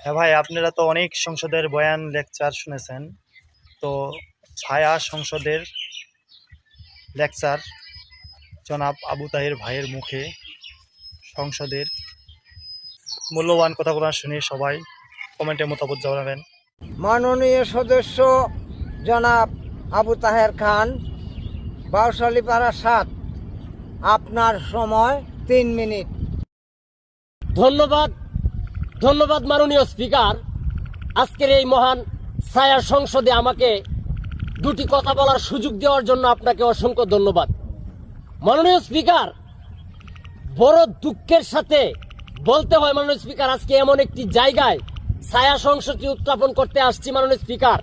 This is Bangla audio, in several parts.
হ্যাঁ ভাই, আপনারা তো অনেক সংসদের বয়ান লেকচার শুনেছেন। তো ছায়া সংসদের লেকচার জনাব আবু তাহের ভাইয়ের মুখে সংসদের মূল্যবান কথাগুলো শুনে সবাই কমেন্টে মতামত জানাবেন। মাননীয় সদস্য জনাব আবু তাহের খান, বাউশালীপাড়া ৭, আপনার সময় ৩ মিনিট। ধন্যবাদ মাননীয় স্পিকার। আজকের এই মহান ছায়া সংসদে আমাকে দুটি কথা বলার সুযোগ দেওয়ার জন্য আপনাকে অসংখ্য ধন্যবাদ। মাননীয় স্পিকার, বড় দুঃখের সাথে বলতে হয় মাননীয় স্পিকার, আজকে এমন একটি জায়গায় ছায়া সংসদটি উত্থাপন করতে আসছি মাননীয় স্পিকার।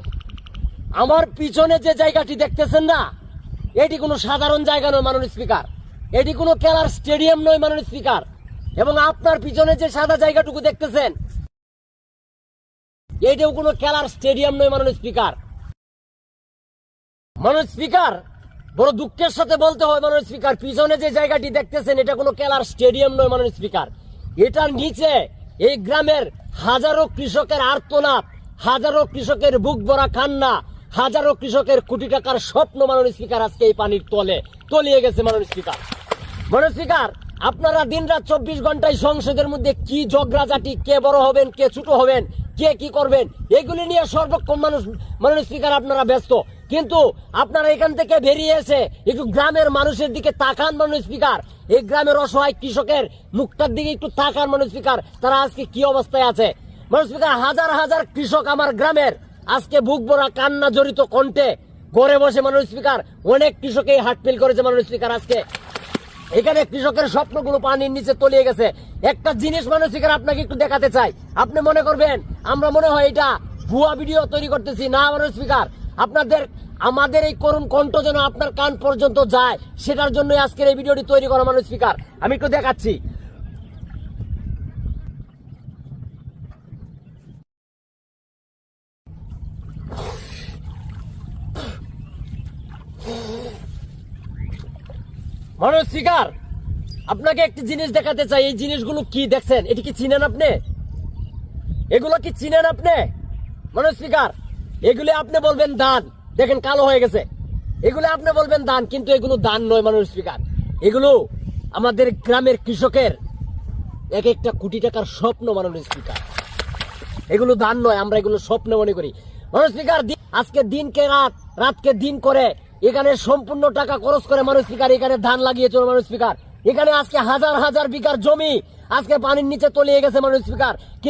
আমার পিছনে যে জায়গাটি দেখতেছেন না, এটি কোনো সাধারণ জায়গা নয় মাননীয় স্পিকার, এটি কোনো খেলার স্টেডিয়াম নয় মাননীয় স্পিকার। এবং আপনার পিছনে যে সাদা জায়গাটুকু দেখতেছেন, এটাও কোনো খেলার স্টেডিয়াম নয় মাননীয় স্পিকার। মাননীয় স্পিকার, বড় দুঃখের সাথে বলতে হয় মাননীয় স্পিকার, পিছনে যে জায়গাটি দেখতেছেন এটা কোনো খেলার স্টেডিয়াম নয় মাননীয় স্পিকার। এটার নিচে এই গ্রামের হাজারো কৃষকের আর্তনাদ, হাজারো কৃষকের বুক ভরা কান্না, হাজারো কৃষকের কোটি টাকার স্বপ্ন মাননীয় স্পিকার আজকে এই পানির তলে তলিয়ে গেছে মাননীয় স্পিকার। মাননীয় স্পিকার, আপনারা দিনরাত 24 ঘন্টায় সংসদের মধ্যে কি ঝগড়াঝাটি, কে বড় হবেন, কে ছোট হবেন, কে কি করবেন, এগুলি নিয়ে সর্বক্ষণ মাননীয় স্পিকার আপনারা ব্যস্ত। কিন্তু আপনারা এখান থেকে বেরিয়ে এসে একটু গ্রামের মানুষের দিকে তাকান মাননীয় স্পিকার। এই গ্রামের অসহায় কৃষকের মুখটার দিকে একটু তাকান মাননীয় স্পিকার, তারা আজকে কি অবস্থায় আছে। মাননীয় স্পিকার, হাজার হাজার কৃষক আমার গ্রামের আজকে বুক ভরা কান্না জড়িত কণ্ঠে ঘরে বসে মাননীয় স্পিকার, অনেক কৃষক এই হার্ট ফেল করেছে মাননীয় স্পিকার। আজকে এখানে কৃষকের স্বপ্নগুলো পানির নিচে তলিয়ে গেছে। একটা জিনিস মাননীয় স্পিকার আপনাকে একটু দেখাতে চাই। আপনি মনে করবেন আমরা মনে হয় এটা ভুয়া ভিডিও তৈরি করতেছি, না মাননীয় স্পিকার। আমাদের এই করুণ কণ্ঠ যেন আপনার কান পর্যন্ত যায়, সেটার জন্য আজকের এই ভিডিওটি তৈরি করা মাননীয় স্পিকার। আমি একটু দেখাচ্ছি। মাননীয় স্পিকার, আপনাকে একটি জিনিস দেখাতে চাই। এই জিনিসগুলো কি দেখছেন, এটি কি চিনেন আপনি? এগুলো কি চিনেন আপনি মাননীয় স্পিকার? এগুলি আপনি বলবেন দান, দেখেন কালো হয়ে গেছে। এগুলো আপনি বলবেন দান, কিন্তু এগুলো দান নয় মাননীয় স্পিকার। এগুলো আমাদের গ্রামের কৃষকের এক একটা কোটি টাকার স্বপ্ন মাননীয় স্পিকার। এগুলো দান নয়, আমরা এগুলো স্বপ্ন মনে করি মাননীয় স্পিকার। আজকে দিনকে রাত, রাতকে দিন করে এখানে সম্পূর্ণ টাকা খরচ করে মাননীয় স্পিকার এখানে ধান লাগিয়েছে মাননীয় স্পিকার। এখানে আজকে হাজার হাজার বিঘার জমি আজকে পানির নিচে তলিয়ে গেছে মাননীয় স্পিকার। কিন্তু